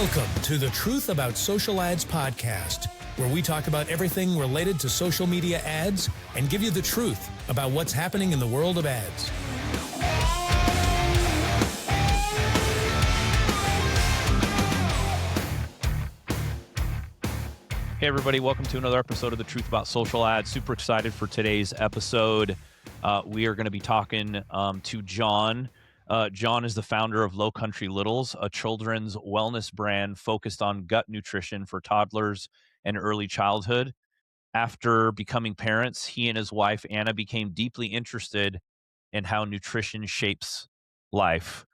Welcome to the Truth About Social Ads podcast, where we talk about everything related to social media ads and give you the truth about what's happening in the world of ads. Hey everybody, welcome to another episode of the Truth About Social Ads. Super excited for today's episode. We are going to be talking to John. John is the founder of Low Country Littles, a children's wellness brand focused on gut nutrition for toddlers and early childhood. After becoming parents, he and his wife, Anna, became deeply interested in how nutrition shapes life.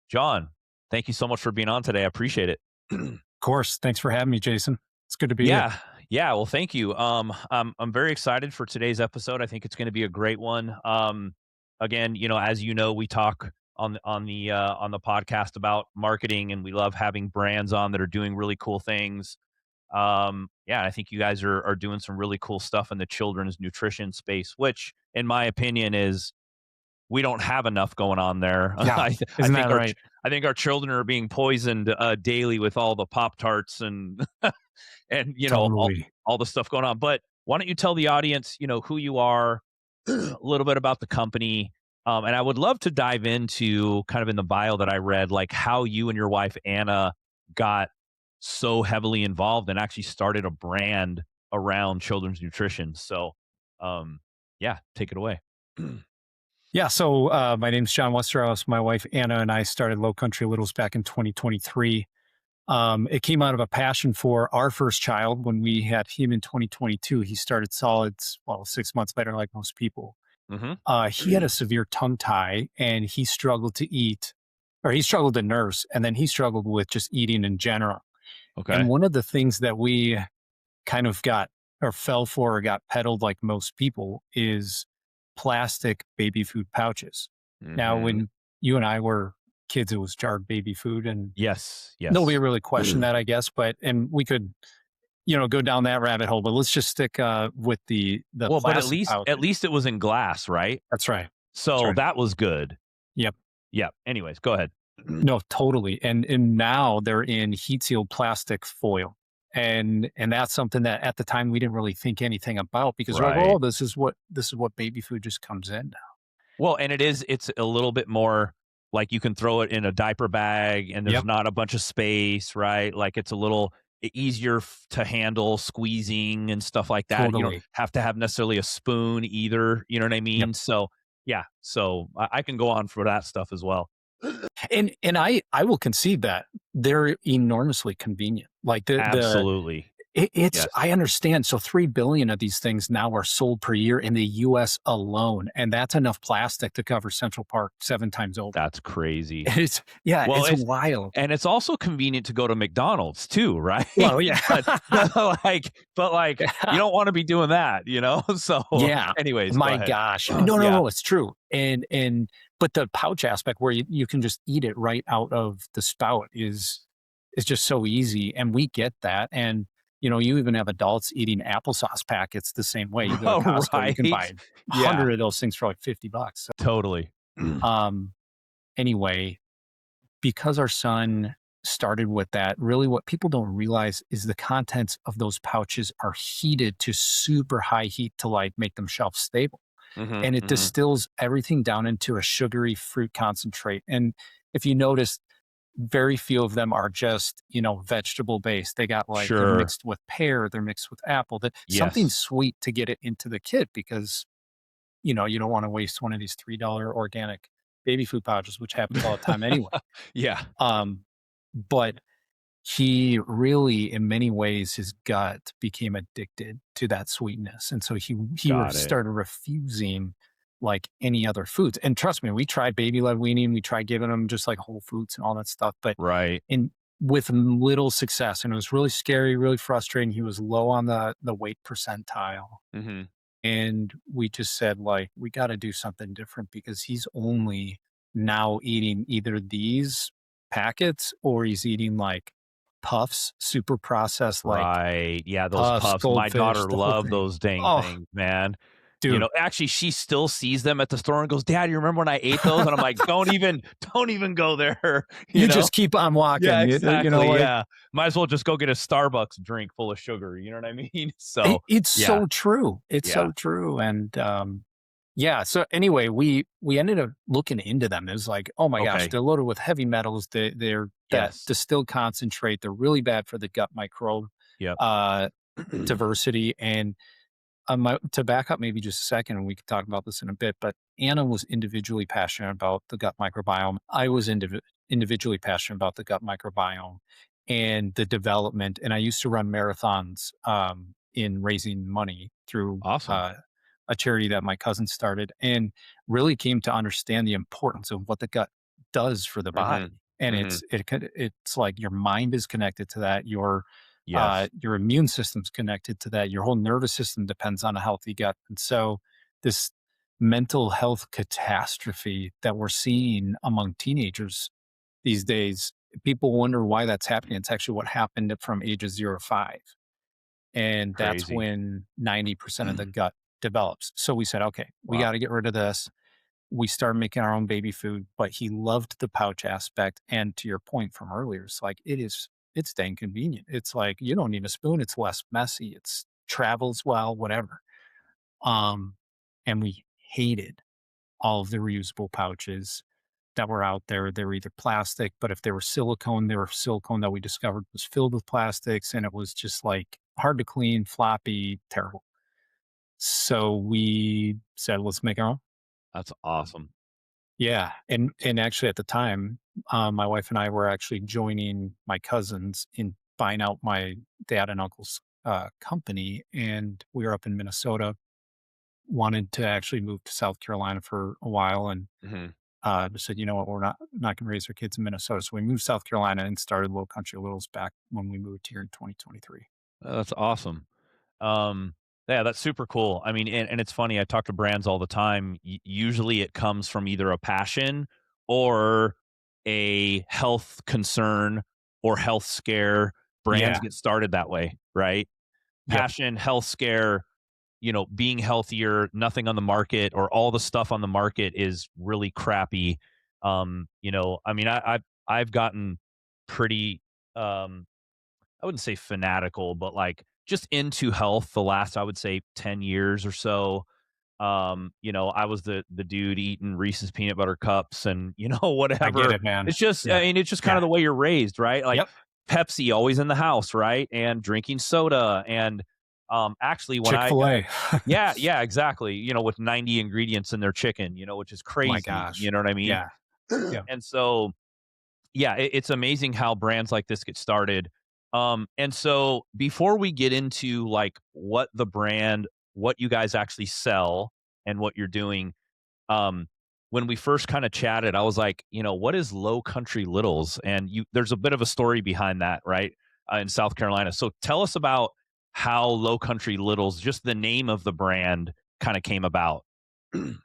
John, thank you so much for being on today. I appreciate it. Of course. Thanks for having me, Jason. It's good to be here. Yeah. Well, thank you. I'm very excited for today's episode. I think it's going to be a great one. Again, as you know, we talk on the podcast about marketing, and we love having brands on that are doing really cool things. I think you guys are doing some really cool stuff in the children's nutrition space, which, in my opinion, is we don't have enough going on there. Yeah, isn't that right? I think our children are being poisoned daily with all the Pop-Tarts and and Totally. all the stuff going on. But why don't you tell the audience, who you are, a little bit about the company, and I would love to dive into kind of in the bio that I read, like how you and your wife Anna got so heavily involved and actually started a brand around children's nutrition. So, take it away. Yeah. So my name's John Westerhaus. My wife, Anna, and I started Low Country Littles back in 2023. It came out of a passion for our first child. When we had him in 2022, he started solids, 6 months later, like most people. Mm-hmm. He had a severe tongue tie, and he struggled to eat, or he struggled to nurse, and then he struggled with just eating in general. Okay. And one of the things that we kind of got or fell for or got peddled like most people is plastic baby food pouches. Mm-hmm. Now, when you and I were kids, it was jarred baby food, and yes, nobody really questioned that, I guess. And we could, go down that rabbit hole. But let's just stick with the well, but plastic pouch. at least it was in glass, right? That's right. So that was good. Yep. Anyways, go ahead. No, totally. And now they're in heat sealed plastic foil. And that's something that at the time we didn't really think anything about, because we're like, oh, this is what baby food just comes in now. Well, and it's a little bit more like you can throw it in a diaper bag and there's not a bunch of space, right? Like it's a little easier to handle squeezing and stuff like that. Totally. You don't have to have necessarily a spoon either. You know what I mean? Yep. So I can go on for that stuff as well. And I will concede that they're enormously convenient. Like absolutely. Yes. I understand. So 3 billion of these things now are sold per year in the US alone. And that's enough plastic to cover Central Park 7 times over. That's crazy. It's wild. And it's also convenient to go to McDonald's too, right? Well, yeah. but you don't want to be doing that, So yeah. Anyways, my gosh. No, it's true. But the pouch aspect where you can just eat it right out of the spout is just so easy. And we get that. And you even have adults eating applesauce packets the same way. You go to Costco, you can buy 100 of those things for like $50. So, totally. Anyway, because our son started with that, really what people don't realize is the contents of those pouches are heated to super high heat to make them shelf stable. Mm-hmm, and it distills everything down into a sugary fruit concentrate. And if you notice, very few of them are just, vegetable based. They got they're mixed with pear, they're mixed with apple, something sweet to get it into the kid, because, you don't want to waste one of these $3 organic baby food pouches, which happens all the time anyway. Yeah. But he really, in many ways, his gut became addicted to that sweetness. And so he started refusing like any other foods. And trust me, we tried baby-led weaning, we tried giving him just like whole foods and all that stuff, but with little success. And it was really scary, really frustrating. He was low on the weight percentile. Mm-hmm. And we just said, we got to do something different, because he's only now eating either these packets or he's eating puffs, super processed, those puffs. My daughter loved those dang things, man. Dude, Actually, she still sees them at the store and goes, "Dad, you remember when I ate those?" And I'm like, don't even go there." you just keep on Yeah, walking. exactly. Like Yeah, might as well just go get a Starbucks drink full of sugar. You know what I mean? So, it's yeah, so true. It's yeah, so true. And yeah. So anyway, we ended up looking into them. It was like, oh my gosh, okay, they're loaded with heavy metals. They're that yes, distilled concentrate. They're really bad for the gut microbe yep, uh, diversity. And to back up maybe just a second, and we could talk about this in a bit, but Anna was individually passionate about the gut microbiome. I was individually passionate about the gut microbiome and the development. And I used to run marathons in raising money through awesome. a charity that my cousin started, and really came to understand the importance of what the gut does for the Hmm. body. And Hmm. it's like your mind is connected to that. Yes, Your immune system's connected to that. Your whole nervous system depends on a healthy gut. And so this mental health catastrophe that we're seeing among teenagers these days, people wonder why that's happening. It's actually what happened from ages 0 to 5. And that's crazy. when 90% of the gut develops. So we said, okay, we got Wow, to get rid of this. We started making our own baby food, but he loved the pouch aspect. And to your point from earlier, it's like it's dang convenient. It's like you don't need a spoon, it's less messy, it's travels well, whatever. Um, and we hated all of the reusable pouches that were out there. They were either plastic, but if they were silicone, they were silicone that we discovered was filled with plastics, and it was just like hard to clean, floppy, terrible. So we said, let's make our own. that's awesome. Yeah, and actually at the time, my wife and I were actually joining my cousins in buying out my dad and uncle's company, and we were up in Minnesota. Wanted to actually move to South Carolina for a while, and Hmm. just said, you know what, we're not going to raise our kids in Minnesota, so we moved to South Carolina and started Low Country Littles back when we moved here in 2023. That's awesome. Um, yeah, that's super cool. I mean, and it's funny. I talk to brands all the time. Usually, it comes from either a passion or a health concern or health scare. Brands Yeah. get started that way, right? Yep. Passion, health scare. Being healthier. Nothing on the market or all the stuff on the market is really crappy. I mean, I've gotten pretty. I wouldn't say fanatical, but like just into health the last, I would say 10 years or so. I was the dude eating Reese's peanut butter cups and, I get whatever. it, man. It's just, I Yeah. mean, it's just kind of Yeah. the way you're raised, right? Like Yep. Pepsi always in the house, right? And drinking soda. And actually when Chick-fil-A. yeah, yeah, exactly. With 90 ingredients in their chicken, which is My crazy. You gosh. know what I mean? Yeah. Yeah. And so yeah, it's amazing how brands like this get started. And so before we get into like what you guys actually sell and what you're doing, um, when we first kind of chatted, I was like, what is Low Country Littles? And there's a bit of a story behind that, right? In South Carolina. So tell us about how Low Country Littles, just the name of the brand, kind of came about.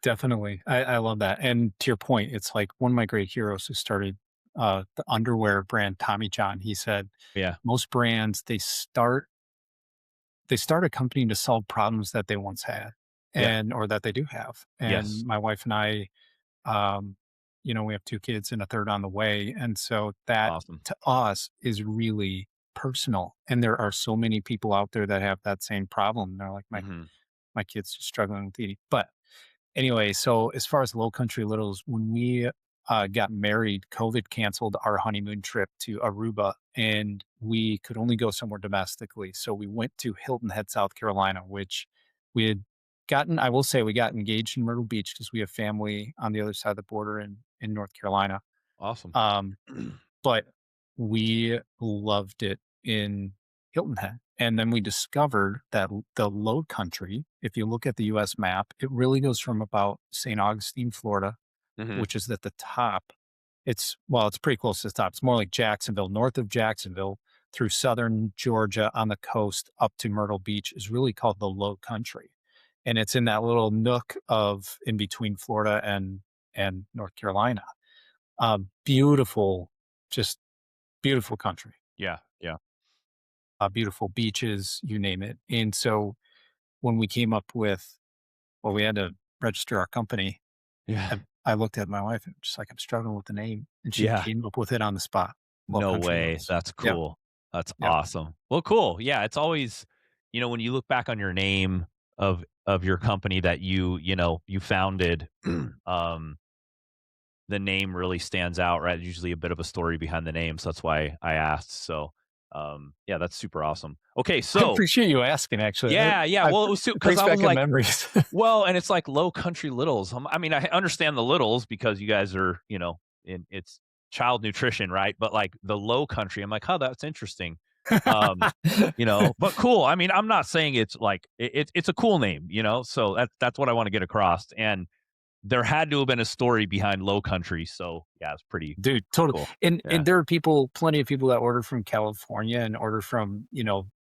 Definitely. I love that. And to your point, it's like one of my great heroes who started the underwear brand Tommy John. He said Yeah. most brands they start a company to solve problems that they once had Yeah. and or that they do have. Yes. And my wife and I, um, we have two kids and a third on the way. And so that Awesome. to us is really personal. And there are so many people out there that have that same problem. They're like, Hmm. my kids are struggling with eating. But anyway, so as far as Low Country Littles, when we got married, COVID canceled our honeymoon trip to Aruba, and we could only go somewhere domestically. So we went to Hilton Head, South Carolina, which we had gotten. I will say we got engaged in Myrtle Beach because we have family on the other side of the border in North Carolina. Awesome. Um, but we loved it in Hilton Head. And then we discovered that the low country, if you look at the US map, it really goes from about St. Augustine, Florida, Hmm. which is at the top. It's pretty close to the top. It's more like Jacksonville, north of Jacksonville, through southern Georgia on the coast up to Myrtle Beach is really called the low country. And it's in that little nook of in between Florida and North Carolina. Beautiful, just beautiful country, Yeah. Yeah. beautiful beaches, you name it. And so when we came up with well, we had to register our company. Yeah. I looked at my wife and just like, I'm struggling with the name. And she Yeah. came up with it on the spot. Low No Country way. Littles. That's Yep. cool. That's Yep. awesome. Well, cool. Yeah, it's always, when you look back on your name of your company that you founded, um, the name really stands out, right? There's usually a bit of a story behind the name, so that's why I asked. So, yeah, that's super awesome. Okay, I so appreciate you asking, actually. yeah, yeah. Well, it was It because brings I was back good like, memories. well, and it's like Low Country Littles. I mean, I understand the littles because you guys are, it's child nutrition, right? But like the Low Country, I'm like, oh, that's interesting. Um, but cool. I mean, I'm not saying it's like it's a cool name, So that's what I want to get across. And there had to have been a story behind Low Country, so yeah, it's pretty Dude, totally. cool. And Yeah. there are plenty of people that order from California and order from,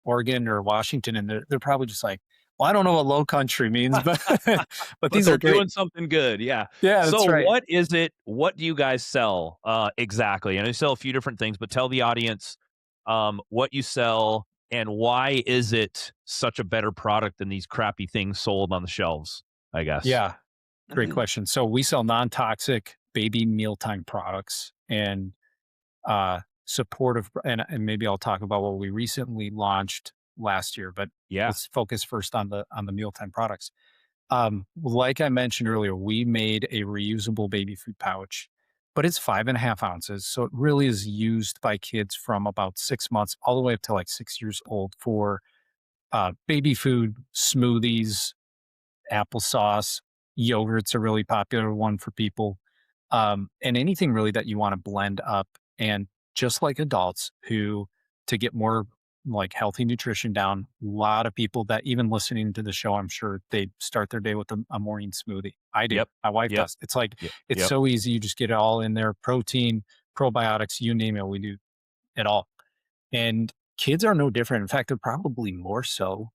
Oregon or Washington, and they're probably just like, well, I don't know what low country means, but but But these are they're great. doing something good, yeah. Yeah, that's So right. what is it what do you guys sell, exactly? And you sell a few different things, but tell the audience, what you sell and why is it such a better product than these crappy things sold on the shelves, I guess. Yeah, great question. So we sell non-toxic baby mealtime products and supportive, and maybe I'll talk about what we recently launched last year, but Yeah, let's focus first on the mealtime products. Like I mentioned earlier, we made a reusable baby food pouch, but it's 5.5 ounces. So it really is used by kids from about 6 months all the way up to like 6 years old for baby food, smoothies, applesauce, yogurt's a really popular one for people. And anything really that you want to blend up. And just like adults who, to get more like healthy nutrition down, a lot of people that even listening to the show, I'm sure they start their day with a morning smoothie. I do. yep, My wife yep, does. It's like, yep, it's yep, so easy. You just get it all in there, protein, probiotics, you name it. We do it all. And kids are no different. In fact, they're probably more so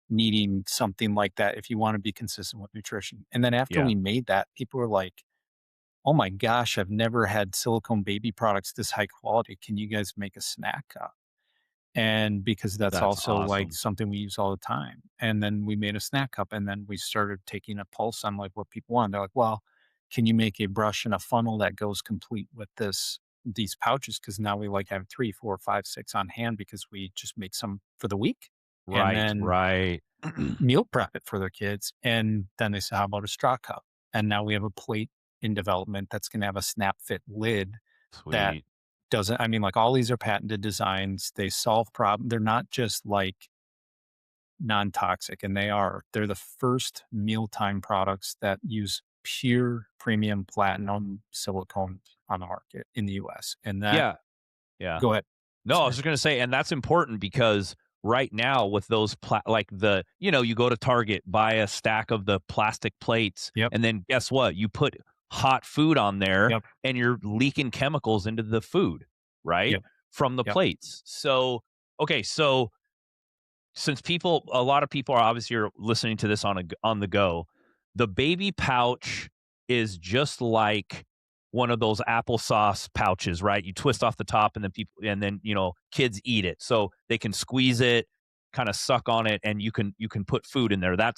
needing something like that if you want to be consistent with nutrition. And then after yeah, we made that, people were like, "Oh my gosh, I've never had silicone baby products this high quality. Can you guys make a snack cup?" And because that's that's also like awesome. something we use all the time. And then we made a snack cup and then we started taking a pulse on like what people want. They're like, well, can you make a brush and a funnel that goes complete with these pouches? Because now we like have 3, 4, 5, 6 on hand because we just make some for the week and Right, then right. meal prep it for their kids. And then they said, how about a straw cup? And now we have a plate in development that's going to have a snap fit lid that Sweet. doesn't, I mean, like all these are patented designs. They solve problems. They're not just like non-toxic, and they're the first mealtime products that use pure premium platinum silicone on the market in the US. And that, Yeah, yeah. go ahead. No, I was Sorry. just gonna say, and that's important because right now with those like you go to Target, buy a stack of the plastic plates, Yep. and then guess what? You put hot food on there Yep. and you're leaking chemicals into the food, right? Yep. From the Yep. plates. So, okay, so since a lot of people are obviously are listening to this on the go, the baby pouch is just like one of those applesauce pouches, right? You twist off the top, and then kids eat it, so they can squeeze it, kind of suck on it, and you can put food in there. I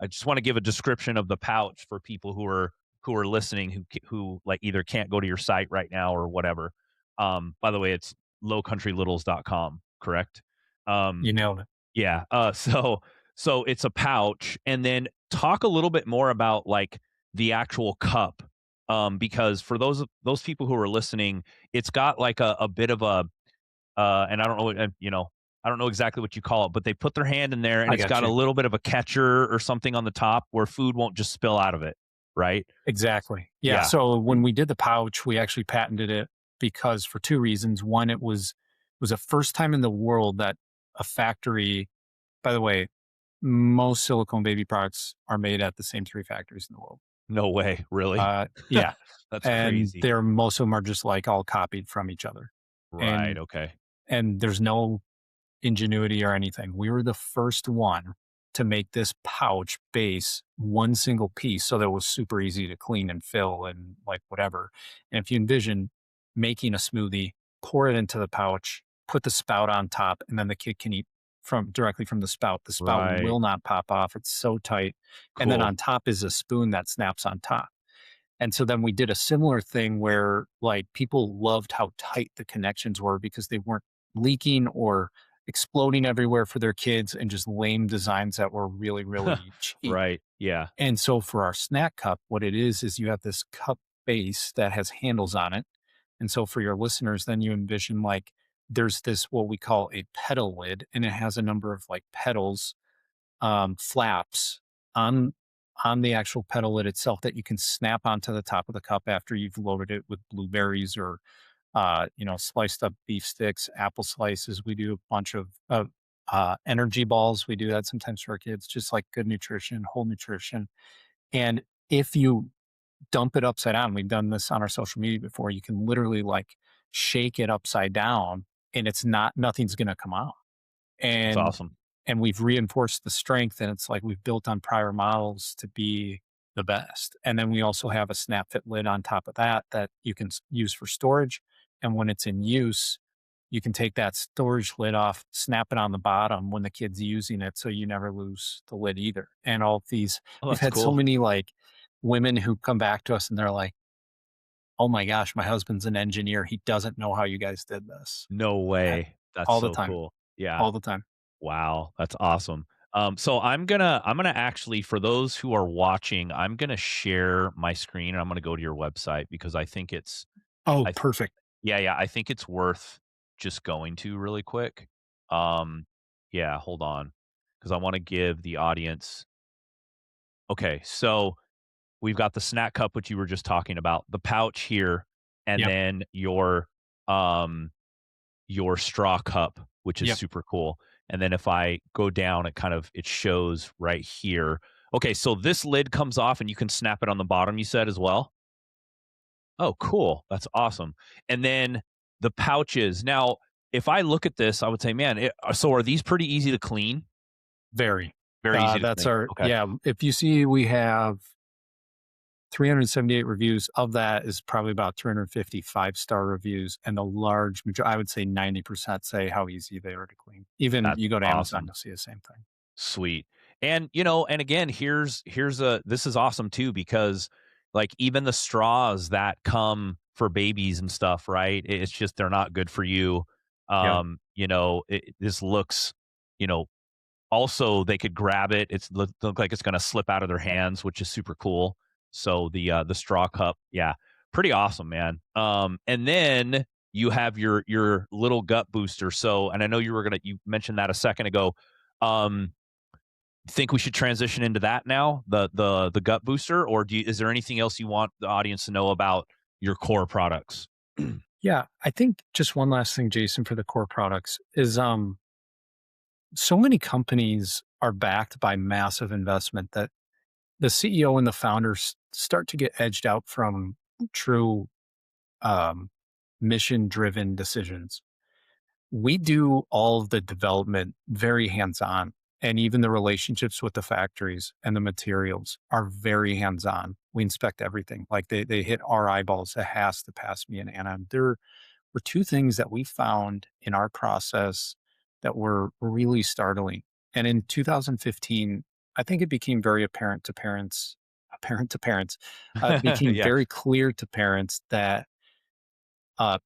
just want to give a description of the pouch for people who are listening who like either can't go to your site right now or whatever. By the way, it's lowcountrylittles.com, correct? Um, You nailed it. yeah. So it's a pouch, and then talk a little bit more about like the actual cup, because for those people who are listening, it's got like a bit of a and I don't know exactly what you call it, but they put their hand in there, and I it's got got a you. little bit of a catcher or something on the top where food won't just spill out of it, right? Exactly. Yeah. Yeah. So when we did the pouch, we actually patented it because for two reasons. One, it was the first time in the world that a factory, by the way, most silicone baby products are made at the same three factories in the world. No way, really? Yeah. That's And crazy. most of them are just like all copied from each other. Right. And Okay. there's no ingenuity or anything. We were the first one to make this pouch base one single piece so that it was super easy to clean and fill and like whatever. And if you envision making a smoothie, pour it into the pouch, put the spout on top, and then the kid can eat directly from the spout. The spout Right. will not pop off. It's so tight. And then Cool. on top is a spoon that snaps on top. And so then we did a similar thing where like people loved how tight the connections were because they weren't leaking or exploding everywhere for their kids and just lame designs that were really, really cheap. Right. Yeah. And so for our snack cup, what it is you have this cup base that has handles on it. And so for your listeners, then you envision like there's this what we call a pedal lid, and it has a number of like pedals, flaps on the actual pedal lid itself that you can snap onto the top of the cup after you've loaded it with blueberries or sliced up beef sticks, apple slices. We do a bunch of energy balls. We do that sometimes for our kids, just like good nutrition, whole nutrition. And if you dump it upside down, we've done this on our social media before, you can literally like shake it upside down and nothing's going to come out. That's And awesome. we've reinforced the strength, and it's like we've built on prior models to be the best. And then we also have a snap fit lid on top of that that you can use for storage. And when it's in use, you can take that storage lid off, snap it on the bottom when the kid's using it, so you never lose the lid either. And all these, Oh, we've that's had so cool. many like women who come back to us and they're like, "Oh my gosh, my husband's an engineer. He doesn't know how you guys did this." No Uh, way. That's All the so time, cool. Yeah. all the time. Wow, that's awesome. So I'm gonna actually, for those who are watching, I'm gonna share my screen and I'm gonna go to your website because I think it's Oh, I th- perfect. yeah, I think it's worth just going to really quick. Um, yeah, hold on, because I want to give the audience. Okay, so we've got the snack cup, which you were just talking about, the pouch here, and Yep, then um your straw cup, which is yep. super cool. And then if I go down, it shows right here. Okay, so this lid comes off and you can snap it on the bottom, you said as well? Oh, cool. That's awesome. And then the pouches. Now, if I look at this, I would say, man, so are these pretty easy to clean? Very. Very easy to That's clean. our Okay. yeah, if you see we have 378 reviews. Of that is probably about 350 five-star reviews, and the large majority, I would say 90% say how easy they are to clean. Even That's you go to Amazon, awesome. you'll see the same thing. Sweet. And, and again, here's a this is awesome too because like even the straws that come for babies and stuff, right? It's just they're not good for you. Yep. This looks, you know, also they could grab it. Look like it's going to slip out of their hands, which is super cool. So the straw cup, yeah, pretty awesome, man. And then you have your little gut booster. So, and I know you mentioned that a second ago. Um, think we should transition into that now, the gut booster, or is there anything else you want the audience to know about your core products? Yeah, I think just one last thing, Jason, for the core products is, so many companies are backed by massive investment that the CEO and the founders start to get edged out from true, um, mission-driven decisions. We do all of the development very hands-on, and even the relationships with the factories and the materials are very hands-on. We inspect everything. Like they hit our eyeballs. It has to pass me and Anna. There were two things that we found in our process that were really startling. And in 2015, I think it became very it became Yeah. very clear to parents that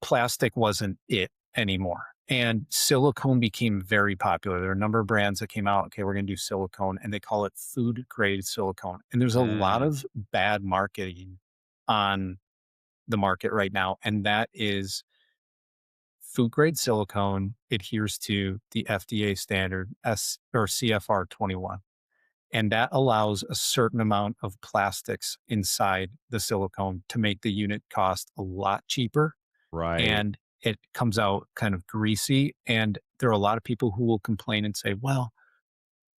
plastic wasn't it anymore. And silicone became very popular. There are a number of brands that came out. Okay, we're going to do silicone, and they call it food grade silicone. And there's a lot Mm, of bad marketing on the market right now. And that is food grade silicone adheres to the FDA standard S or CFR 21. And that allows a certain amount of plastics inside the silicone to make the unit cost a lot cheaper, right. and it comes out kind of greasy. And there are a lot of people who will complain and say, well,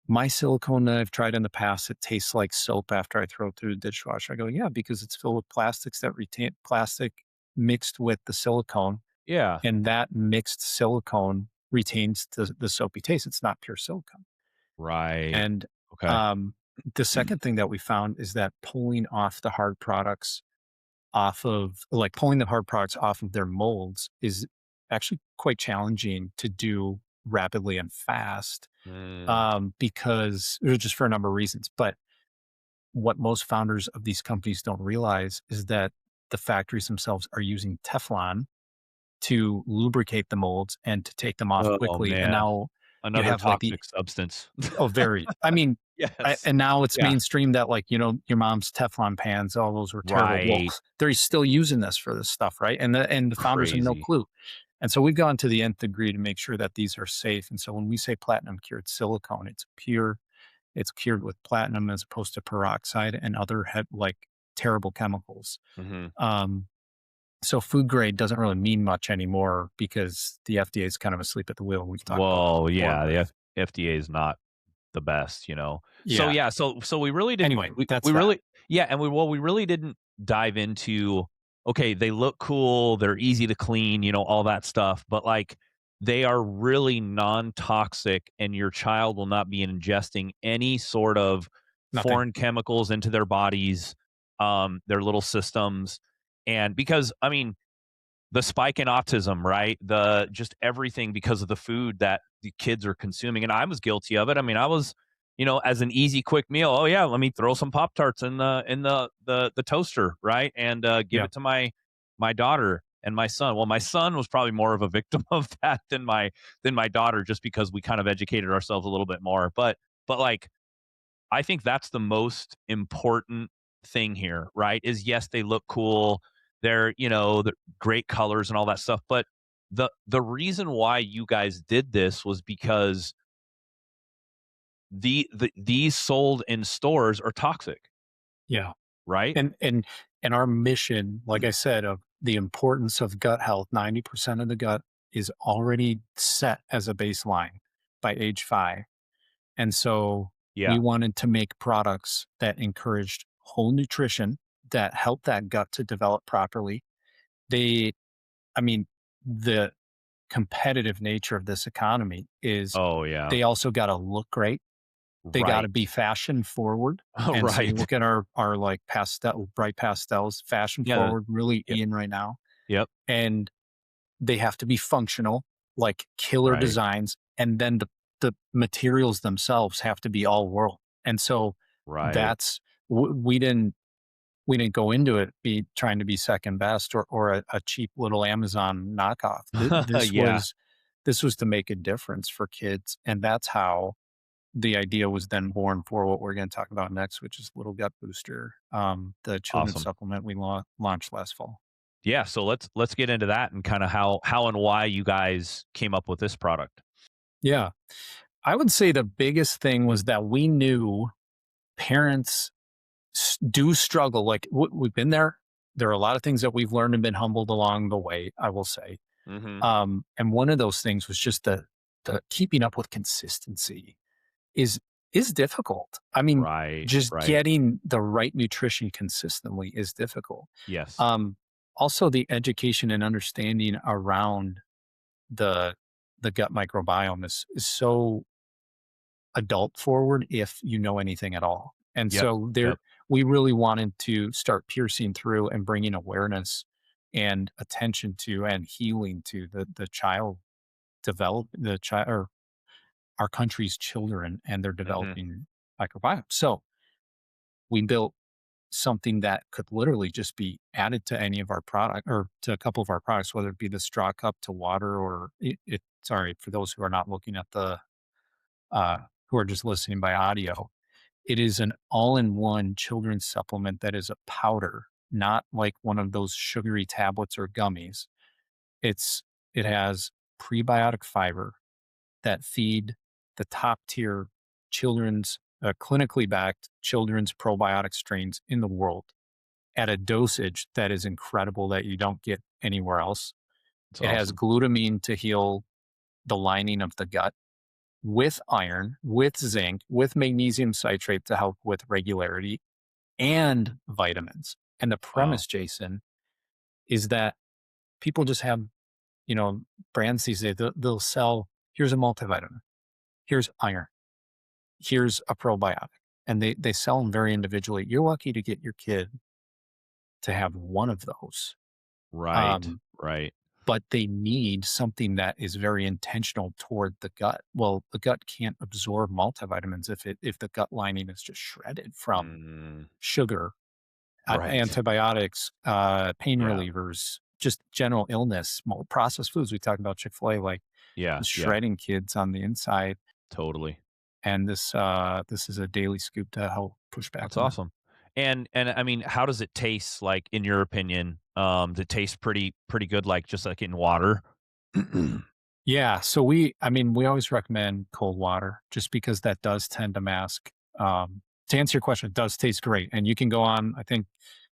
my silicone that I've tried in the past, it tastes like soap after I throw it through the dishwasher. I go, yeah, because it's filled with plastics that retain plastic mixed with the silicone. Yeah. And that mixed silicone retains the soapy taste. It's not pure silicone. Right. And Okay. um, the second thing that we found is that pulling off the hard products pulling the hard products off of their molds is actually quite challenging to do rapidly and fast, Mm. because just for a number of reasons. But what most founders of these companies don't realize is that the factories themselves are using Teflon to lubricate the molds and to take them off Oh, quickly. And man. now you Another have like the toxic substance. oh, very. I mean, Yes. and now it's Yeah. mainstream that like, your mom's Teflon pans, all those were terrible. Well, Right. they're still using this for this stuff, right? And the founders have no Crazy. clue. And so we've gone to the nth degree to make sure that these are safe. And so when we say platinum cured silicone, it's cured with platinum as opposed to peroxide and other like terrible chemicals. Mhm. Um, so food grade doesn't really mean much anymore because the FDA is kind of asleep at the wheel. We've talked about this Well, before, yeah, but the FDA is not the best, you know? So, yeah. yeah, so we really didn't Anyway, we that's that. really yeah, and we really didn't dive into, okay, they look cool, they're easy to clean, you know, all that stuff, but, like, they are really non-toxic, and your child will not be ingesting any sort of Nothing. foreign chemicals into their bodies, their little systems, and because, I mean, the spike in autism, right? The just everything because of the food that the kids are consuming. And I was guilty of it. I mean, I was, you know, as an easy quick meal, oh yeah, let me throw some Pop Tarts in the toaster, right? And give Yeah. it to my daughter and my son. Well, my son was probably more of a victim of that than my daughter, just because we kind of educated ourselves a little bit more. But like I think that's the most important thing here, right? Is yes, they look cool. They're, you know, they're great colors and all that stuff. But the reason why you guys did this was because these sold in stores are toxic, Yeah. right? And our mission, like I said, of the importance of gut health, 90% of the gut is already set as a baseline by age 5. And so we Yeah. wanted to make products that encouraged whole nutrition that help that gut to develop properly. They I mean, the competitive nature of this economy is Oh yeah. they also gotta look great. They gotta Right. be fashion forward. And so you Right. look at our like bright pastels, fashion Yeah. forward, really Yep. in right now. Yep. And they have to be functional, like killer Right. designs. And then the materials themselves have to be all world. And so Right. that's we didn't go into it be trying to be second best or a cheap little Amazon knockoff. Yeah. This was to make a difference for kids, and that's how the idea was then born for what we're going to talk about next, which is Little Gut Booster, the children's Awesome. supplement we launched last fall. Yeah. So let's get into that and kind of how and why you guys came up with this product. Yeah, I would say the biggest thing was that we knew parents do struggle. Like we've been there. There are a lot of things that we've learned and been humbled along the way, I will say. Hmm. And one of those things was just the keeping up with consistency is is difficult. I mean, Right. just Right. getting the right nutrition consistently is difficult. Yes. Um, Also, the education and understanding around the the gut microbiome is so adult forward if you know anything at all. And Yep. so there, Yep. we really wanted to start piercing through and bringing awareness and attention to and healing to the child develop the child or our country's children and their Hmm. developing microbiome. So we built something that could literally just be added to any of our product or to a couple of our products, whether it be the straw cup to water or sorry, for those who are not looking at who are just listening by audio, it is an all-in-one children's supplement that is a powder, not like one of those sugary tablets or gummies. It's it has prebiotic fiber that feed the top tier children's clinically backed children's probiotic strains in the world at a dosage that is incredible that you don't get anywhere else. It's It has awesome. glutamine to heal the lining of the gut with iron, with zinc, with magnesium citrate to help with regularity and vitamins. And the Wow. premise, Jason, is that people just have, you know, brands these days, they'll sell, here's a multivitamin, here's iron, here's a probiotic. And they sell them very individually. You're lucky to get your kid to have one of those. Right. Um, Right. but they need something that is very intentional toward the gut. Well, the gut can't absorb multivitamins if the gut lining is just shredded from Mm, sugar, right. antibiotics, pain Yeah. relievers, just general illness, more processed foods. We talked about Chick-fil-A, like Yeah. just Yeah. shredding kids on the inside. Totally. And this is a daily scoop to help push back That's on that. awesome. And I mean, how does it taste like in your opinion? Does it taste pretty good, like just like in water? Yeah, so I mean, we always recommend cold water just because that does tend to mask. To answer your question, it does taste great, and you can go on. I think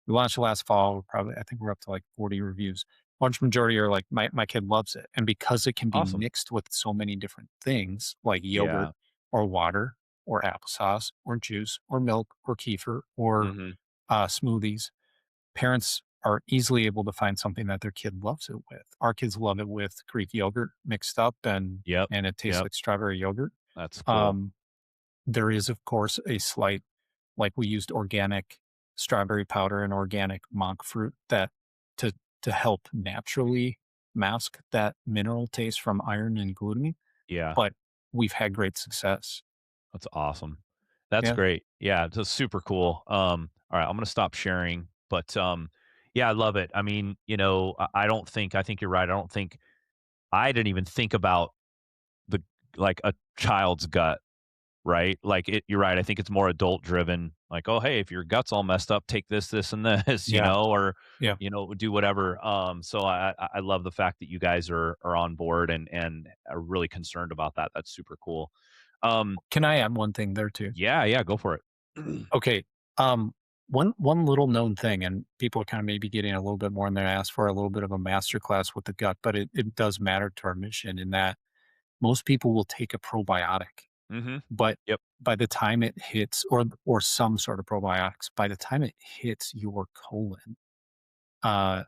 we launched last fall. I think we're up to like 40 reviews. Large majority are like, my kid loves it, and because it can be Awesome. mixed with so many different things like yogurt Yeah. or water or applesauce or juice or milk or kefir or Hmm. smoothies, parents are easily able to find something that their kid loves it with. Our kids love it with Greek yogurt mixed up, Yep. and it tastes Yep. like strawberry yogurt. That's cool. Um, there is, of course, a slight, like we used organic strawberry powder and organic monk fruit that to to help naturally mask that mineral taste from iron and glutamine. Yeah. But we've had great success. That's awesome. That's Yeah, great. Yeah, it's super cool. All right, I'm gonna stop sharing, but yeah, I love it. I mean, I don't think I think you're right. I don't think I didn't even think about the like a child's gut, right? Like you're right. I think it's more adult driven. Like, oh, hey, if your gut's all messed up, take this and this, yeah, or yeah. do whatever. So I love the fact that you guys are on board and are really concerned about that. That's super cool. Um, Can I add one thing there too? yeah, yeah, go for it. Okay. One little known thing, and people are kind of maybe getting a little bit more, and they ask for a little bit of a master class with the gut, but it does matter to our mission in that most people will take a probiotic, Mhm. but Yep. by the time it hits, or some sort of probiotics, by the time it hits your colon, uh,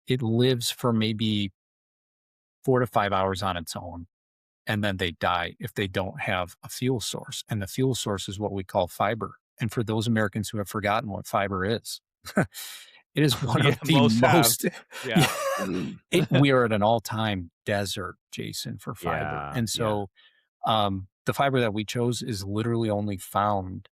it lives for maybe 4 to 5 hours on its own, and then they die if they don't have a fuel source. And the fuel source is what we call fiber. And for those Americans who have forgotten what fiber is, it is one Yeah, of the most have. most, yeah, Yeah. we are at an all time desert, Jason, for fiber. Yeah, And yeah. so the fiber that we chose is literally only found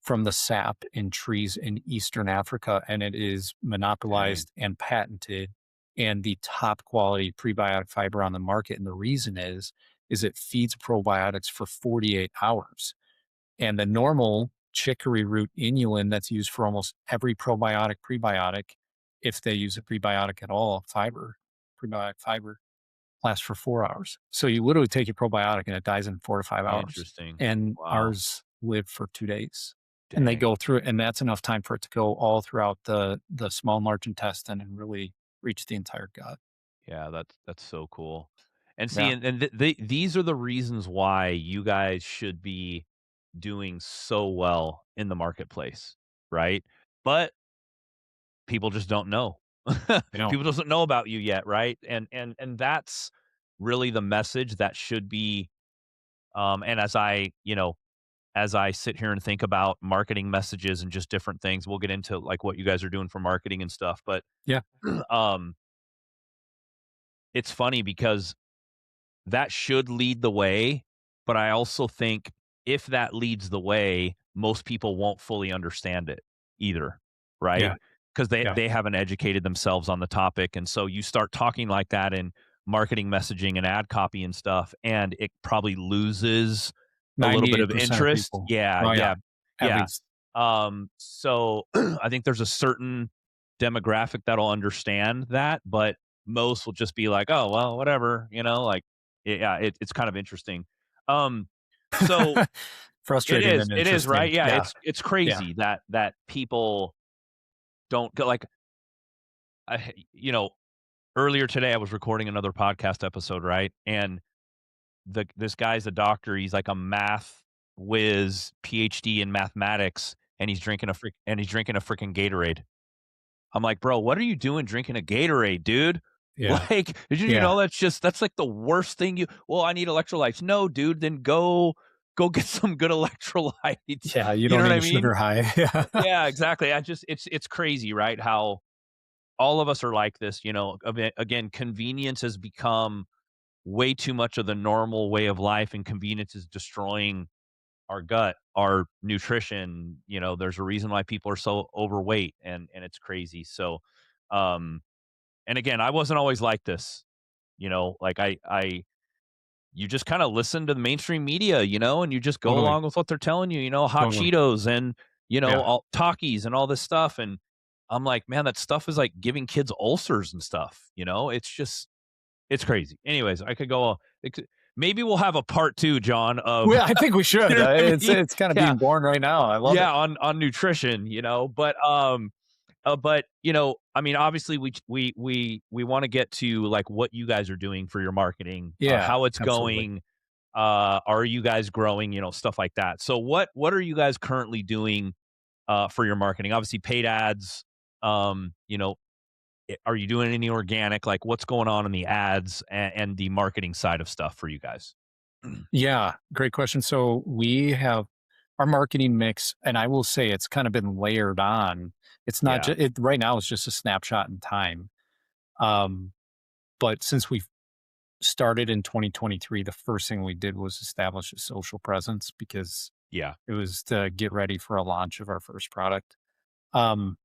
from the sap in trees in Eastern Africa, and it is Dang. monopolized and patented and the top quality prebiotic fiber on the market. And the reason is it feeds probiotics for 48 hours. And the normal chicory root inulin that's used for almost every probiotic, prebiotic, if they use a prebiotic at all, prebiotic fiber, lasts for 4 hours. So you literally take your probiotic and it dies in 4 to 5 hours. Interesting. And Wow. ours live for 2 days. And they Dang. go through it, and that's enough time for it to go all throughout the small and large intestine and really reach the entire gut. Yeah, that's so cool. And see, Yeah. and these are the reasons why you guys should be doing so well in the marketplace, right? But people just don't know. I know. People doesn't know about you yet, right? And that's really the message that should be and as I sit here and think about marketing messages and just different things, we'll get into like what you guys are doing for marketing and stuff. But Yeah. um, it's funny because that should lead the way. But I also think if that leads the way, most people won't fully understand it either, right? Yeah. Because Yeah. they haven't educated themselves on the topic. And so you start talking like that in marketing messaging and ad copy and stuff, and it probably loses a little bit of 98% of interest. people. Yeah, Oh, yeah. yeah, At yeah. least. So I think there's a certain demographic that'll understand that, but most will just be like, "Oh, well, whatever," like, yeah, it's kind of interesting. Um, so Frustrating and it is, right? interesting. Yeah, Yeah. it's Yeah. crazy that people don't go like, I, earlier today I was recording another podcast episode, right? And this guy's a doctor. He's like a math whiz, PhD in mathematics, and he's drinking a freaking Gatorade. I'm like, "Bro, what are you doing drinking a Gatorade, dude?" Yeah. Like, did you Yeah. know that's like the worst thing "Well, I need electrolytes." No, dude, then go get some good electrolytes. Yeah. You You don't know what need I a mean? sugar high. Yeah. Yeah, exactly. It's crazy, right? How all of us are like this, again, convenience has become way too much of the normal way of life, and convenience is destroying our gut, our nutrition. There's a reason why people are so overweight, and it's crazy. So, um, and again, I wasn't always like this, like you just kind of listen to the mainstream media, and you just go Totally. along with what they're telling you, hot Totally. Cheetos and, Yeah. all Takis and all this stuff. And I'm like, man, that stuff is like giving kids ulcers and stuff, it's crazy. Anyways, I could go, maybe we'll have a part 2, John, of, Well, I think we should. you know what I It's mean? it's kind of Yeah. being born right now. I love it. Yeah. On nutrition, but I mean, obviously, we want to get to like what you guys are doing for your marketing, Yeah, how it's absolutely. going. Are you guys growing? Stuff like that. So, what are you guys currently doing for your marketing? Obviously, paid ads. Are you doing any organic? Like, what's going on in the ads and the marketing side of stuff for you guys? Yeah, great question. So we have our marketing mix, and I will say it's kind of been layered on. It's not Yeah. just it right now. It's just a snapshot in time. Um, but since we started in 2023, the first thing we did was establish a social presence because Yeah. it was to get ready for a launch of our first product. Um,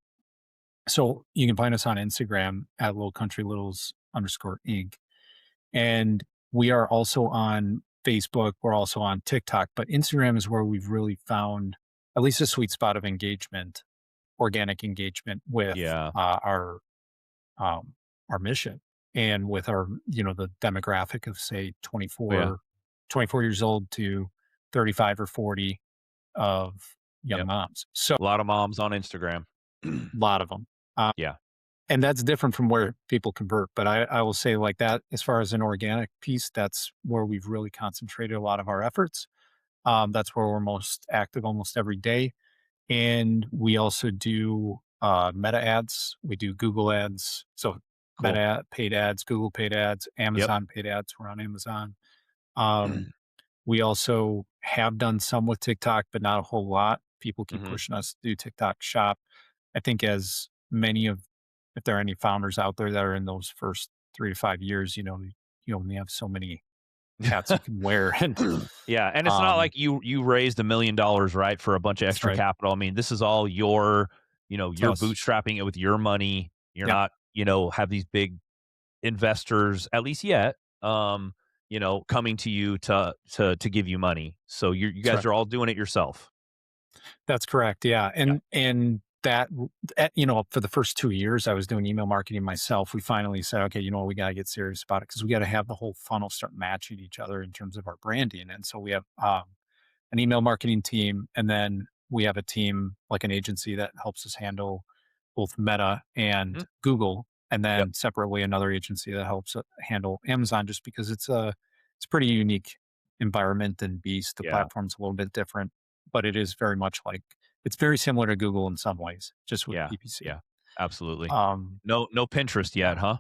so you can find us on Instagram at lowcountrylittles_inc. And we are also on Facebook. We're also on TikTok, but Instagram is where we've really found at least a sweet spot of engagement, organic engagement with Yeah. um, our mission and with our, the demographic of say Yeah. 24 years old to 35 or 40 of young Yep. moms. So A lot of moms on Instagram. a lot of them. Yeah. And that's different from where people convert. But I will say like that, as far as an organic piece, that's where we've really concentrated a lot of our efforts. That's where we're most active almost every day. And we also do meta ads. We do Google ads. So Cool. paid ads, Google paid ads, Yep. Amazon paid ads. We're on Amazon. Um, we also have done some with TikTok, but not a whole lot. People keep Hmm. pushing us to do TikTok shop. I think as many of, if there are any founders out there that are in those first 3 to 5 years, you only have so many hats you can wear. And Yeah, and it's not um, like you raised $1 million, right, for a bunch of that's extra right. capital. I mean, this is all It's you're us. bootstrapping it with your money. You're Yeah, not, have these big investors, at least yet, coming to you to give you money. So you that's guys right. are all doing it yourself. That's correct. Yeah. Yeah. And that, for the first 2 years, I was doing email marketing myself. We finally said, okay, we got to get serious about it because we got to have the whole funnel start matching each other in terms of our branding. And so we have an email marketing team, and then we have a team like an agency that helps us handle both Meta and Mhm. Google, and Yep. then separately another agency that helps handle Amazon, just because it's a pretty unique environment and beast. The Yeah. platform's a little bit different, but it is very much like it's very similar to Google in some ways, just with Yeah. PPC. Yeah. Absolutely. Um, No Pinterest yeah, yet, huh?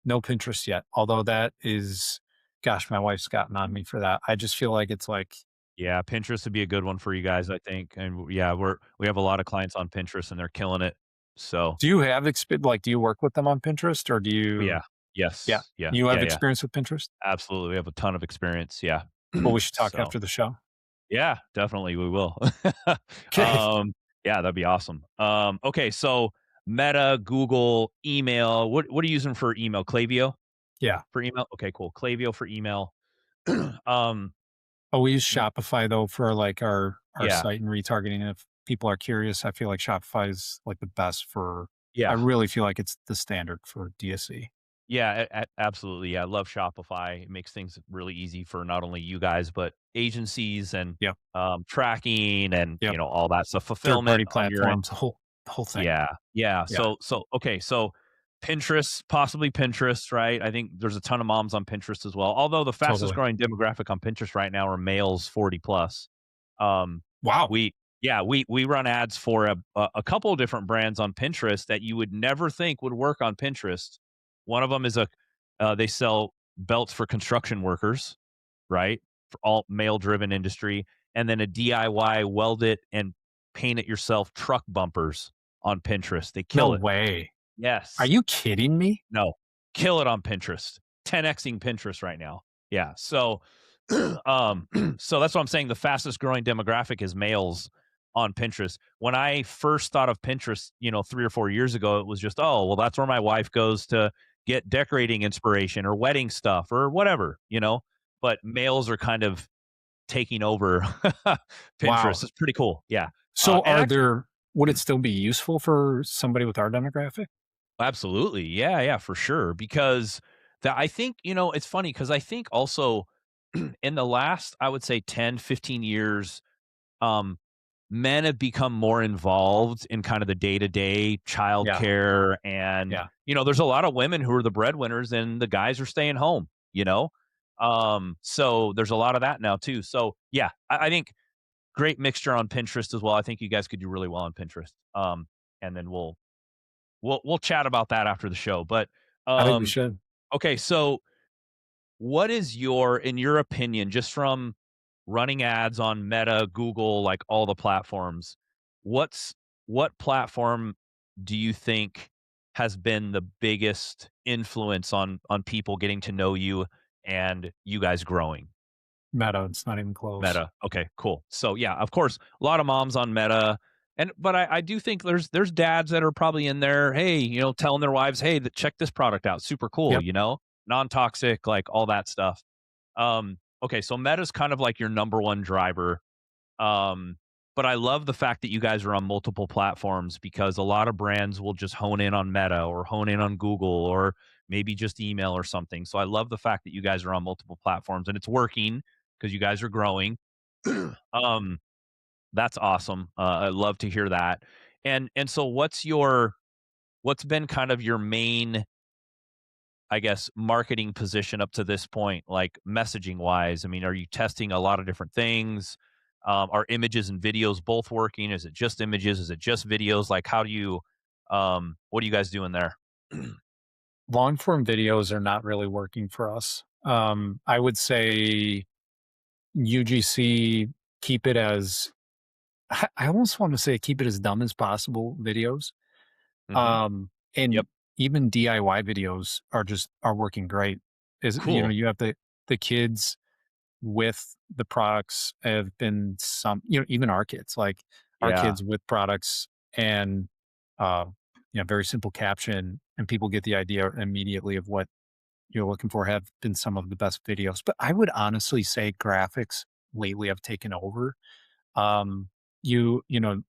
no Pinterest yet, although that is, gosh, my wife's gotten on me for that. I just feel like it's like, Yeah, Pinterest would be a good one for you guys, I think. And yeah, we have a lot of clients on Pinterest and they're killing it. So, do you have like, do you work with them on Pinterest, or do yeah. you? Yeah, Yes. Yeah. you have Yeah, yeah. experience with Pinterest? Absolutely. We have a ton of experience. Yeah. Well, we should talk So, after the show. yeah, definitely we will. Okay. um, yeah, that'd be awesome. Okay, so Meta, Google, email. What are you using for email? Klaviyo Yeah. for email? Okay, cool. Klaviyo for email. um, Oh, we use w- Shopify though for like our yeah. site and retargeting. If people are curious, I feel like Shopify is like the best for. I Yeah. really feel like it's the standard for DSE. Yeah, absolutely. Yeah, I love Shopify. It makes things really easy for not only you guys but agencies and Yep. tracking and Yep. all that stuff, Third fulfillment party on your end. platforms, the whole thing. Yeah, yeah. Yeah. So okay, so Pinterest, possibly Pinterest, right? I think there's a ton of moms on Pinterest as well. Although the fastest Totally. growing demographic on Pinterest right now are males 40 plus. Um, Wow. we yeah, we run ads for a couple of different brands on Pinterest that you would never think would work on Pinterest. One of them is they sell belts for construction workers, right? For all male driven industry, and then a DIY weld it and paint it yourself truck bumpers on Pinterest. They No kill it. way. Are Yes. you kidding me? No. Kill it on Pinterest. 10xing Pinterest right now. Yeah. So, so that's what I'm saying. The fastest growing demographic is males on Pinterest. When I first thought of Pinterest, 3 or 4 years ago, it was just, oh, well, that's where my wife goes to get decorating inspiration or wedding stuff or whatever. But males are kind of taking over Pinterest. Wow. It's pretty cool. Yeah. So And actually, would it still be useful for somebody with our demographic? absolutely. Yeah, yeah, for sure. Because that I think, it's funny because I think also in the last, I would say 10, 15 years, um, men have become more involved in kind of the day-to-day Yeah. childcare. And, Yeah. there's a lot of women who are the breadwinners and the guys are staying home. So there's a lot of that now too. So yeah, I think great mixture on Pinterest as well. I think you guys could do really well on Pinterest. And then we'll chat about that after the show. But I think we um, should. okay, so what is in your opinion, just from running ads on Meta, Google, like all the platforms, what platform do you think has been the biggest influence on people getting to know you and you guys growing? Meta, it's not even close. Meta. Okay, cool. So yeah, of course, a lot of moms on Meta. But I do think there's dads that are probably in there, hey, telling their wives, hey, check this product out. Super cool, Yep. non-toxic, like all that stuff. Okay, so Meta's kind of like your number one driver. Um, but I love the fact that you guys are on multiple platforms because a lot of brands will just hone in on Meta or hone in on Google or maybe just email or something. So I love the fact that you guys are on multiple platforms and it's working because you guys are growing. um, that's awesome. I love to hear that. And so what's been kind of your main, I guess, marketing position up to this point, like messaging wise? I mean, are you testing a lot of different things? Are images and videos both working? Is it just images? Is it just videos? Like, what are you guys doing there? Long form videos are not really working for us. I would say UGC, keep it as, I almost want to say keep it as dumb as possible videos. Hmm. And Yep. even DIY videos are working great. Cool. You have the kids with the products have been even our kids, like our Yeah. kids with products and uh very simple caption and people get the idea immediately of what you're looking for have been some of the best videos. But I would honestly say graphics lately have taken over. Um you know,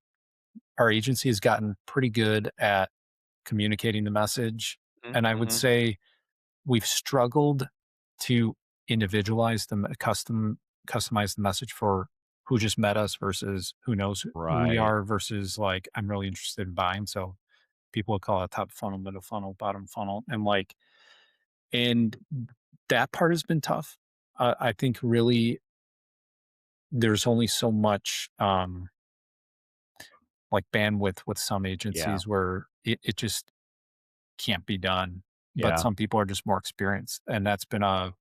our agency has gotten pretty good at communicating the message. And I would Mm-hmm. say we've struggled to individualize customize the message for who just met us versus who knows who we Right. are versus like, I'm really interested in buying. So people will call it top funnel, middle funnel, bottom funnel. And that part has been tough. I think really there's only so much, like bandwidth with some Yeah. agencies where it just can't be done, but Yeah. some people are just more experienced, and that's been a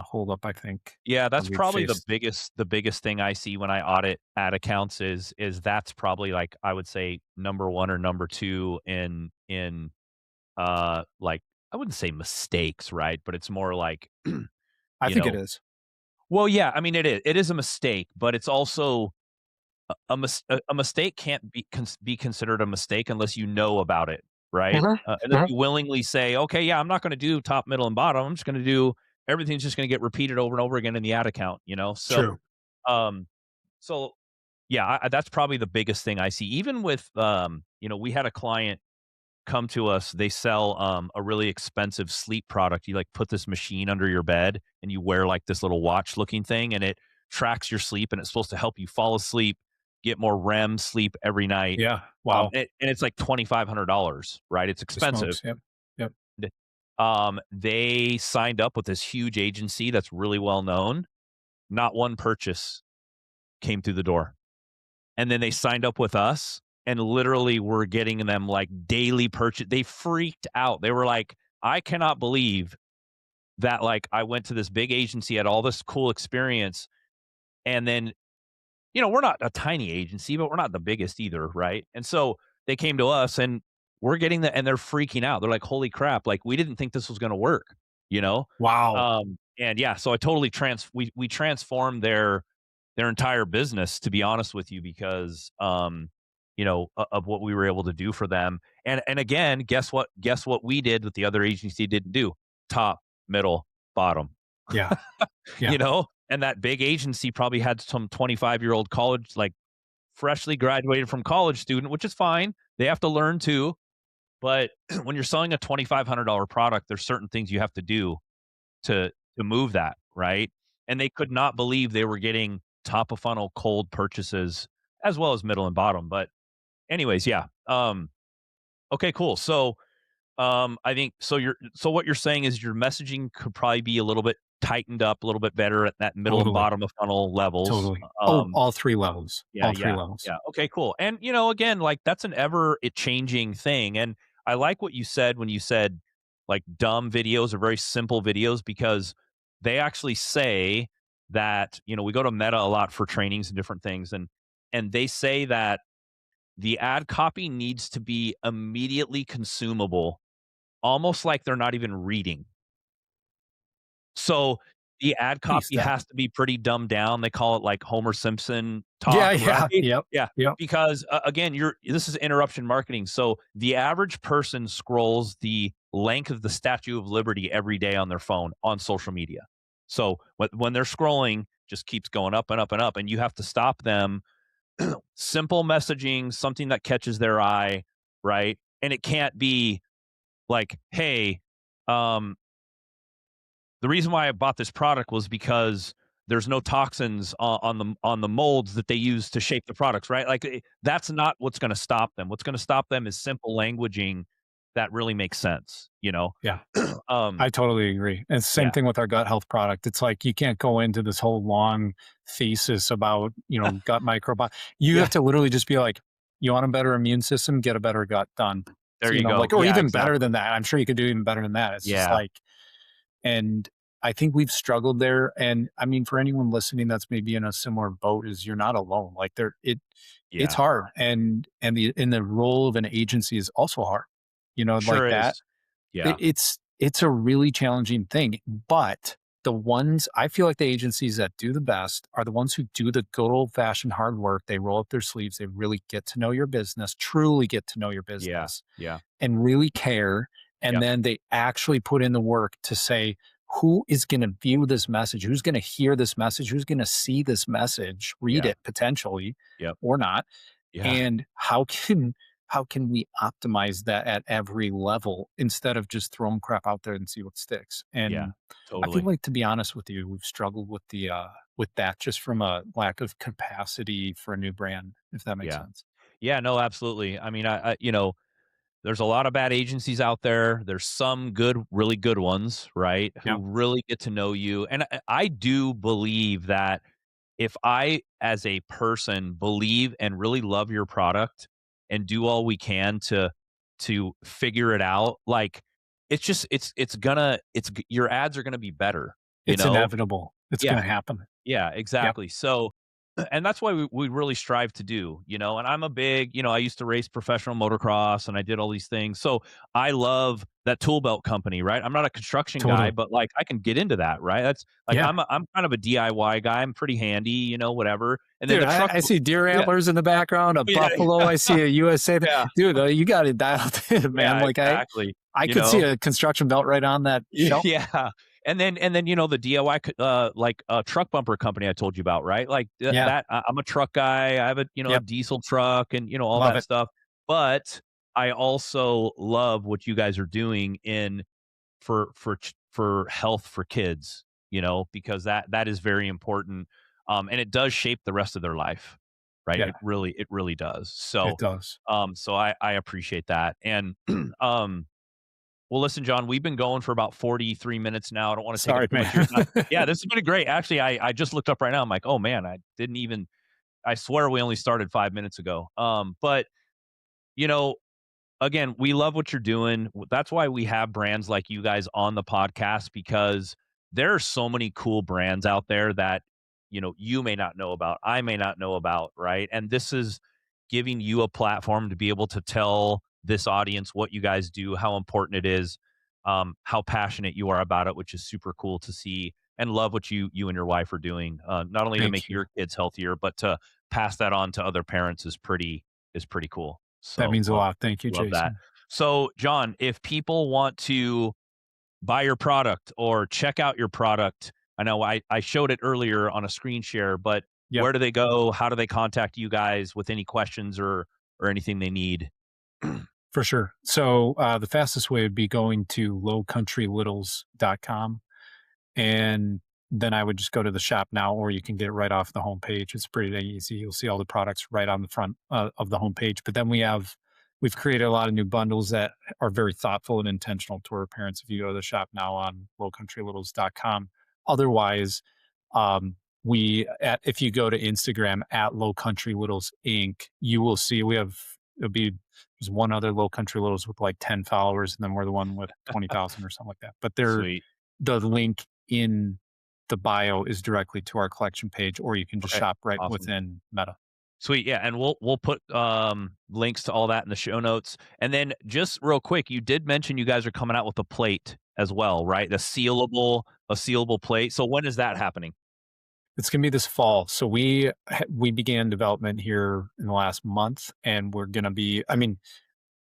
hold up, I think, Yeah, that that's we've probably faced. the biggest thing I see when I audit ad accounts is that's probably like I would say number 1 or number 2 in like I wouldn't say mistakes, right? But it's more like, I you think it know, is. well, yeah, I mean it is a mistake, but it's also a mistake can't be considered a mistake unless you know about it, right? Mhm, Unless mhm. you willingly say, "Okay, yeah, I'm not gonna do top, middle, and bottom. I'm just gonna do everything's just gonna get repeated over and over again in the ad account?" So, True. um, so yeah, that's probably the biggest thing I see. Even with, we had a client come to us. They sell a really expensive sleep product. You like put this machine under your bed and you wear like this little watch looking thing and it tracks your sleep and it's supposed to help you fall asleep, get more REM sleep every night. Yeah. Wow. And it's like $2,500, right? It's The expensive. smokes. Yep. Yep. They signed up with this huge agency that's really well known. Not one purchase came through the door. And then they signed up with us and literally were getting them like daily purchase. They freaked out. They were like, I cannot believe that like I went to this big agency, had all this cool experience. And then, we're not a tiny agency, but we're not the biggest either. Right. And so they came to us and we're getting that, and they're freaking out. They're like, holy crap, like we didn't think this was going to work, you know? Wow. And yeah, so I totally we transformed their entire business, to be honest with you, because of what we were able to do for them. And again, guess what we did that the other agency didn't do? Top, middle, bottom. Yeah. Yeah. And that big agency probably had some 25-year-old college, like freshly graduated from college student, which is fine. They have to learn too. But when you're selling a $2,500 product, there's certain things you have to do to move that, right? And they could not believe they were getting top of funnel cold purchases as well as middle and bottom. But anyways, yeah. Okay, cool. So I think so what you're saying is your messaging could probably be a little bit tightened up, a little bit better at that middle and Totally. bottom of funnel levels. Totally. All three levels. Yeah, All three yeah, levels. yeah. Okay, cool. And again, like that's an ever it changing thing. And I like what you said when you said like dumb videos or very simple videos, because they actually say that, we go to Meta a lot for trainings and different things, and they say that the ad copy needs to be immediately consumable, almost like they're not even reading. So, the ad Nice copy that. has to be pretty dumbed down. They call it like Homer Simpson Yeah. talk, Yeah. right? Yep. Yeah, Yep. because, again, this is interruption marketing. So, the average person scrolls the length of the Statue of Liberty every day on their phone on social media. So, when they're scrolling, just keeps going up and up and up, and you have to stop them. Simple messaging, something that catches their eye, right? And it can't be like, "Hey, um, the reason why I bought this product was because there's no toxins on the molds that they use to shape the products," right? Like that's not what's going to stop them. What's going to stop them is simple languaging that really makes sense. Yeah. Um, I totally agree. And same yeah, thing with our gut health product. It's like you can't go into this whole long thesis about, gut microbiome. You yeah. have to literally just be like, you want a better immune system, get a better gut done. There So, you go. like, or Yeah, even better exactly. than that. I'm sure you could do even better than that. It's just Yeah, like, and I think we've struggled there. And I mean, for anyone listening that's maybe in a similar boat, is you're not alone. Like it's yeah. hard. And the role of an agency is also hard, like Sure that. is. Yeah, It's a really challenging thing, but the ones I feel like the agencies that do the best are the ones who do the good old fashioned hard work. They roll up their sleeves. They really get to know your business, truly get to know your yeah, business, yeah, and really care. And yep, then they actually put in the work to say, who is going to view this message? Who's going to hear this message? Who's going to see this message, read yeah, it potentially yep, or not? yeah, And how can we optimize that at every level instead of just throwing crap out there and see what sticks? yeah, And I feel totally. like, to be honest with you, we've struggled with that just from a lack of capacity for a new brand, if that makes Yeah, sense. yeah. No, absolutely. I mean, there's a lot of bad agencies out there. There's some good, really good ones, right? Yeah. Who really get to know you. And I do believe that if I, as a person, believe and really love your product and do all we can to figure it out, like it's just your ads are gonna be better, you It's know? inevitable. It's Yeah. going to happen. Yeah, Yep. exactly. So, and that's why we really strive to do, and I'm a big, I used to race professional motocross and I did all these things. So I love that tool belt company, right? I'm not a construction guy, Totally. but like I can get into that, right? That's like Yeah. I'm kind of a DIY guy. I'm pretty handy, whatever. And then Dude, the I, truck, I see deer yeah, antlers in the background, a yeah, buffalo. I see a USA. yeah, Dude, you got it dialed in, man. yeah, Like exactly. I You could see know, a construction belt right on that shelf. Yeah. And then the DIY like truck bumper company I told you about, right? Like Yeah. I'm a truck guy. I have a Yep. diesel truck and all Love that it. stuff. But I also love what you guys are doing in for health for kids, because that is very important. And it does shape the rest of their life, right? Yeah, It really does. it So does. I appreciate that. And well, listen, John, we've been going for about 43 minutes now. I don't want to take up Sorry, too much of your man. time. Yeah, this has been great. Actually, I just looked up right now. I'm like, oh man, I swear we only started 5 minutes ago. But you know, again, we love what you're doing. That's why we have brands like you guys on the podcast, because there are so many cool brands out there that, you may not know about, I may not know about, right? And this is giving you a platform to be able to tell this audience what you guys do, how important it is, how passionate you are about it, which is super cool to see, and love what you and your wife are doing. Not only to make Thank you. your kids healthier, but to pass that on to other parents is pretty cool. That So means a lot. Thank you, love that. Jason. So John, if people want to buy your product or check out your product, I know I showed it earlier on a screen share, but Yep. where do they go? How do they contact you guys with any questions or anything they need? For sure. So the fastest way would be going to lowcountrylittles.com. And then I would just go to the shop now, or you can get it right off the homepage. It's pretty easy. You'll see all the products right on the front of the homepage. But then we've created a lot of new bundles that are very thoughtful and intentional to our parents. If you go to the shop now on lowcountrylittles.com, otherwise, if you go to Instagram at Low Country Littles Inc., you will see there's one other Low Country Littles with like 10 followers, and then we're the one with 20,000 or something like that. But Sweet. the link in the bio is directly to our collection page, or you can just shop right Awesome. within Meta. Sweet. Yeah. And we'll put links to all that in the show notes. And then just real quick, you did mention you guys are coming out with a plate as well, right? A sealable plate. So when is that happening? It's going to be this fall. So we began development here in the last month, and we're going to be,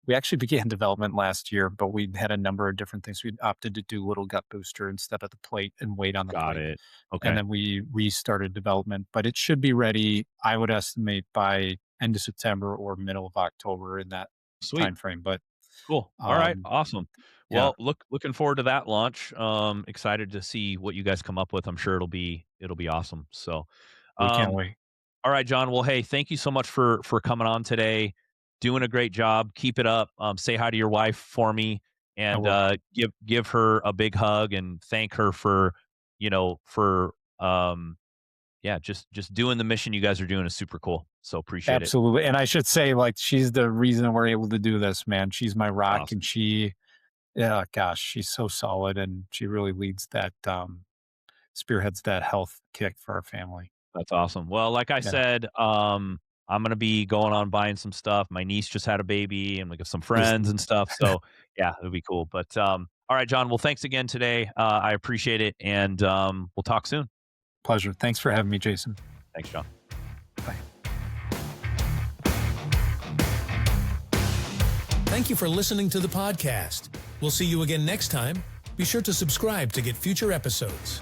we actually began development last year, but we had a number of different things. We opted to do little gut booster instead of the plate and wait on the plate. Got it. Okay. And then we restarted development, but it should be ready, I would estimate, by end of September or middle of October, in that time frame. But cool. All right. Awesome. Yeah. Well, looking forward to that launch. Excited to see what you guys come up with. I'm sure it'll be awesome. So We can't wait. All right, John. Well, hey, thank you so much for coming on today. Doing a great job. Keep it up. Say hi to your wife for me, and give her a big hug and thank her for just doing the mission you guys are doing is super cool. So appreciate it. Absolutely. And I should say, like, she's the reason we're able to do this, man. She's my rock. Awesome. And she's so solid, and she really leads that, spearheads that health kick for our family. That's awesome. Well, like I said, I'm going to be going on buying some stuff. My niece just had a baby, and we got some friends and stuff. So yeah, it'll be cool. But all right, John, well, thanks again today. I appreciate it. And we'll talk soon. Pleasure. Thanks for having me, Jason. Thanks, John. Bye. Thank you for listening to the podcast. We'll see you again next time. Be sure to subscribe to get future episodes.